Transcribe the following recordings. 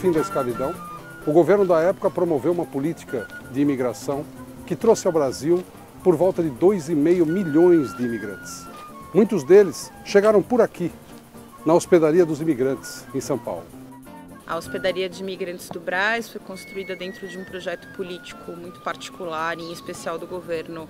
fim da escravidão, o governo da época promoveu uma política de imigração que trouxe ao Brasil por volta de 2,5 milhões de imigrantes. Muitos deles chegaram por aqui, na Hospedaria dos Imigrantes, em São Paulo. A Hospedaria de Imigrantes do Brás foi construída dentro de um projeto político muito particular, em especial do governo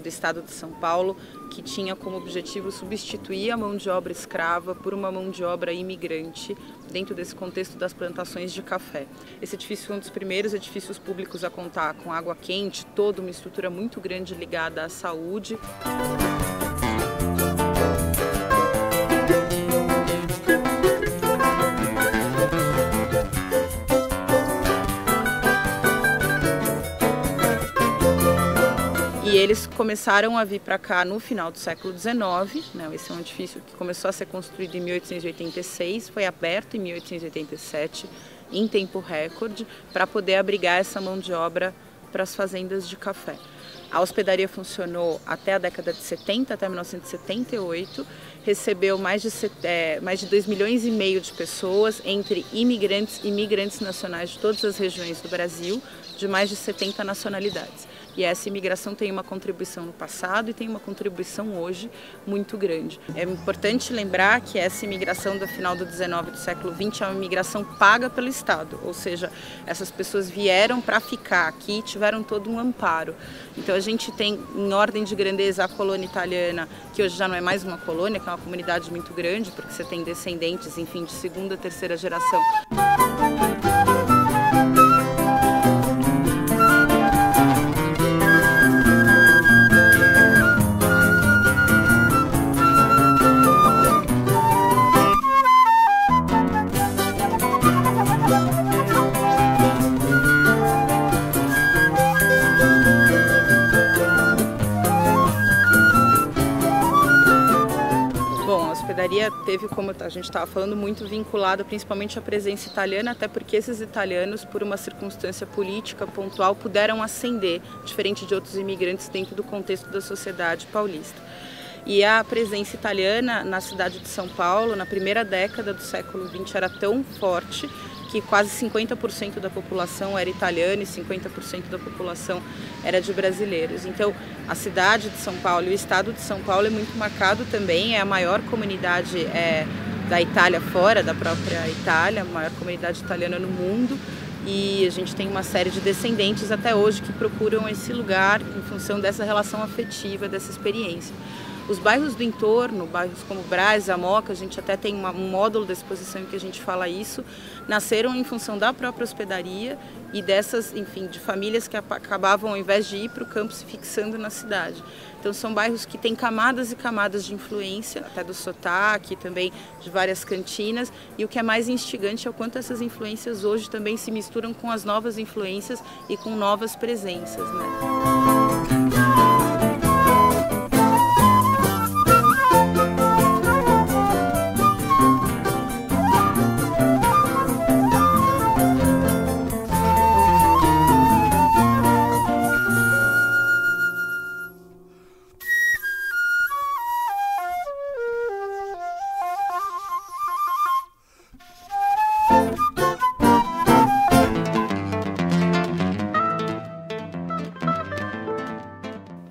do estado de São Paulo, que tinha como objetivo substituir a mão de obra escrava por uma mão de obra imigrante dentro desse contexto das plantações de café. Esse edifício foi um dos primeiros edifícios públicos a contar com água quente, toda uma estrutura muito grande ligada à saúde. E eles começaram a vir para cá no final do século XIX, né? Esse é um edifício que começou a ser construído em 1886, foi aberto em 1887, em tempo recorde, para poder abrigar essa mão de obra para as fazendas de café. A hospedaria funcionou até a década de 70, até 1978, recebeu mais de 2,5 milhões de pessoas, entre imigrantes e migrantes nacionais de todas as regiões do Brasil, de mais de 70 nacionalidades. E essa imigração tem uma contribuição no passado e tem uma contribuição hoje muito grande. É importante lembrar que essa imigração do final do 19 do século 20 é uma imigração paga pelo Estado, ou seja, essas pessoas vieram para ficar aqui e tiveram todo um amparo. Então a gente tem, em ordem de grandeza, a colônia italiana, que hoje já não é mais uma colônia, que é uma comunidade muito grande, porque você tem descendentes, enfim, de segunda, terceira geração. A hospedaria teve, como a gente estava falando, muito vinculada principalmente à presença italiana, até porque esses italianos, por uma circunstância política pontual, puderam ascender, diferente de outros imigrantes dentro do contexto da sociedade paulista. E a presença italiana na cidade de São Paulo, na primeira década do século XX, era tão forte que quase 50% da população era italiana e 50% da população era de brasileiros. Então, a cidade de São Paulo e o estado de São Paulo é muito marcado também, é a maior comunidade da Itália fora da própria Itália, a maior comunidade italiana no mundo. E a gente tem uma série de descendentes até hoje que procuram esse lugar em função dessa relação afetiva, dessa experiência. Os bairros do entorno, bairros como Brás, Amoca, a gente até tem um módulo da exposição em que a gente fala isso, nasceram em função da própria hospedaria e dessas, enfim, de famílias que acabavam, ao invés de ir para o campo, se fixando na cidade. Então são bairros que têm camadas e camadas de influência, até do sotaque, também de várias cantinas, e o que é mais instigante é o quanto essas influências hoje também se misturam com as novas influências e com novas presenças, né?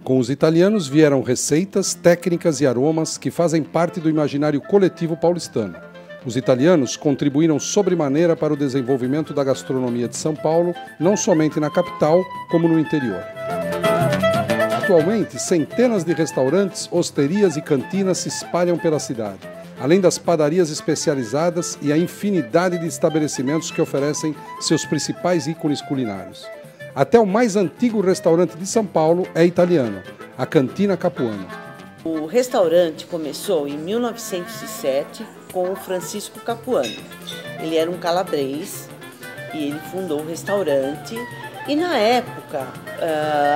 Com os italianos vieram receitas, técnicas e aromas que fazem parte do imaginário coletivo paulistano. Os italianos contribuíram sobremaneira para o desenvolvimento da gastronomia de São Paulo, não somente na capital, como no interior. Atualmente, centenas de restaurantes, hosterias e cantinas se espalham pela cidade, além das padarias especializadas e a infinidade de estabelecimentos que oferecem seus principais ícones culinários. Até o mais antigo restaurante de São Paulo é italiano, a Cantina Capuano. O restaurante começou em 1907 com o Francisco Capuano. Ele era um calabrês e ele fundou o restaurante. E na época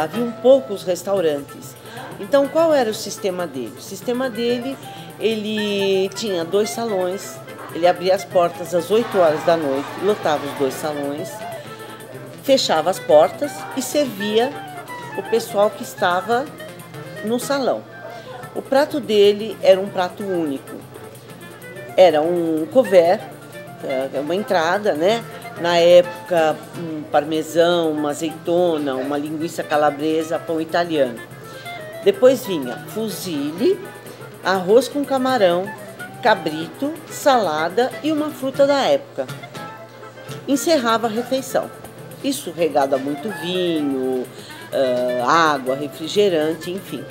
haviam poucos restaurantes. Então qual era o sistema dele? O sistema dele, ele tinha 2 salões, ele abria as portas às 8 horas da noite, lotava os 2 salões, fechava as portas e servia o pessoal que estava no salão. O prato dele era um prato único. Era um couvert, uma entrada, né, Na época, um parmesão, uma azeitona, uma linguiça calabresa, pão italiano. Depois vinha fusilli, arroz com camarão, cabrito, salada e uma fruta da época. Encerrava a refeição. Isso regado a muito vinho, água, refrigerante, enfim.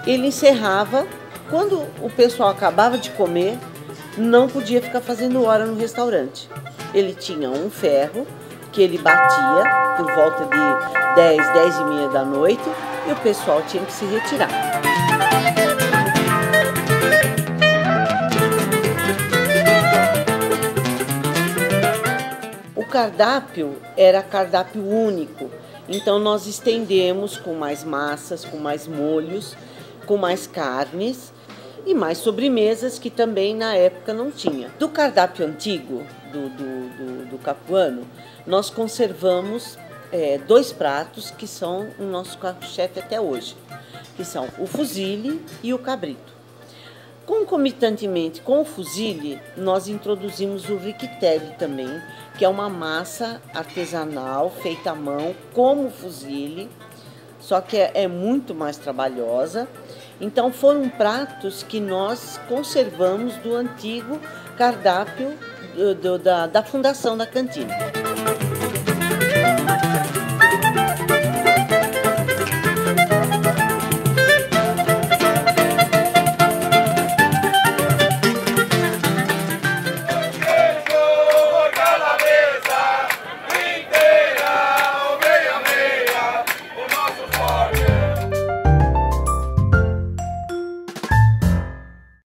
Ele encerrava, quando o pessoal acabava de comer, não podia ficar fazendo hora no restaurante. Ele tinha um ferro que ele batia por volta de 10, 10 e meia da noite e o pessoal tinha que se retirar. O cardápio era cardápio único, então nós estendemos com mais massas, com mais molhos, com mais carnes e mais sobremesas que também na época não tinha. Do cardápio antigo do capuano, nós conservamos 2 pratos que são o nosso carro-chefe até hoje, que são o fusilli e o cabrito. Concomitantemente com o fusilli, nós introduzimos o riquitelli também, que é uma massa artesanal feita à mão, como o fusilli, só que é muito mais trabalhosa. Então foram pratos que nós conservamos do antigo cardápio da fundação da cantina.